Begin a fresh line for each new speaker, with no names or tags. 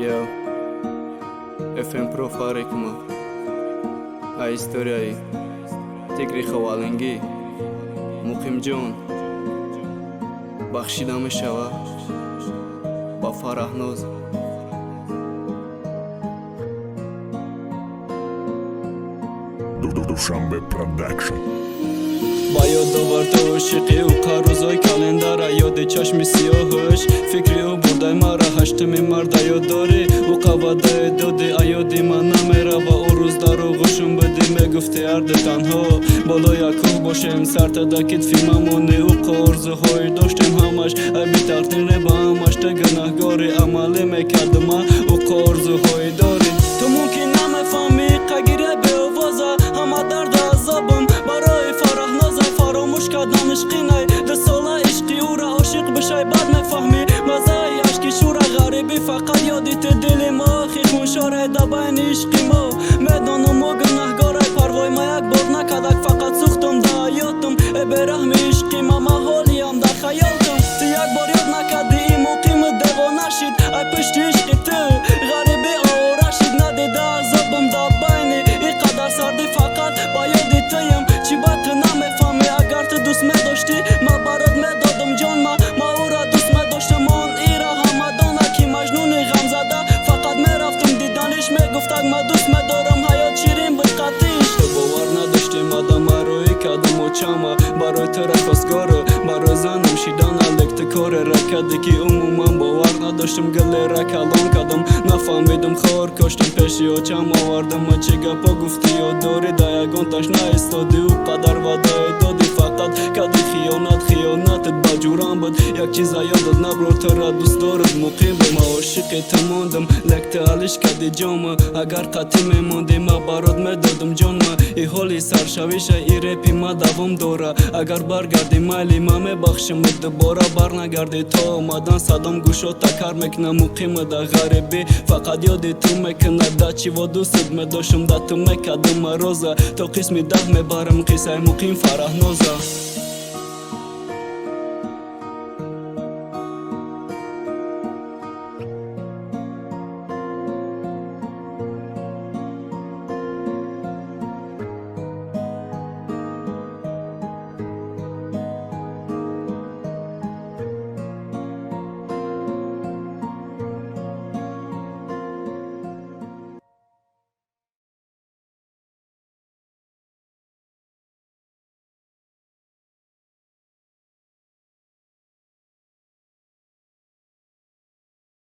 Yo, FM Pro Farikma a istoriai Tigri Khawalengi Muqim Jon بخشیده می شود با فرهناز
Dushanbe Production.
با یاد آورده عشقی و قرضای کلندر یاد چشم سیاهش فکری و بردای مرا هشتمی مرد یاد داری و قواده دادی ایادی من نمیره و او روز در آغوشم بدی میگفتی ارد تنها بالا یکوه باشیم سر تدکیت فیلممونی و قرضهای داشتیم همش ای بی تقدیر با همش te گناهگاری عملی میکردم و قرضهای داری تو ممکن نمیفهمی قگیره به آوازه همه درد عذابم برای فرهنازه فراموش کردن عشقی نی ده ساله عشقی او را عاشق بشای بعد میفهمی مزه عشقی شور غریبی فقط یادیت دل ما خیخون شاره ده بین عشقی ما میدانم و گناهگاره پروای ما یک بار نکدک فقط سوختم ده حیاتم ای برحم عشقی ما محالیم در خیالتم تو یک بار یاد نکدی این مقیم دوانه شید ای پشت عشقی تو غریبی آرشید ندیده عذابم ده بینی این قدر سردی فقط با یادی تویم چی با تو نمیفهمی اگر تو دوست می داشتی ما برات می دادم جان ما او را دوست می داشتم آن ای را همدانه کی مجنونی غم زده فقط می رفتم دیدنش می گفتک ما دوست می دارم حیات شیرین بود قطیش تو باور نداشتی مادم روی کدم و چما برای تو رفاسگاره برای زنم شیدن الکت کار رکدی که عموما باور نداشتم گله را کلام کدم نفهمیدم خور کاشتم پیشی و چم آوردم و چی گپا گفتی و داری دا یگان تاش نایستادی و قدر وده دادی فقط کدی خیانتت بجوران بود یک چیز یادت نبرو تو را دوست دارد مقیم به ما عاشقی تماندم لکت علیش کدی جامه اگر قطعی میماندی ما برات میدادم جان ما ای حالی سرشویشه ای رپی ما دوام داره اگر برگردی مالی ما میبخشم دوباره برنگردی تا آمدن صدام گوشو تکر میکنه مقیم ده غریبی فقط یادی تو میکنه ده چی و دوستت میداشم ده تو میکدم روزه تا قسمی ده میبرم قصه مقیم فرهنازه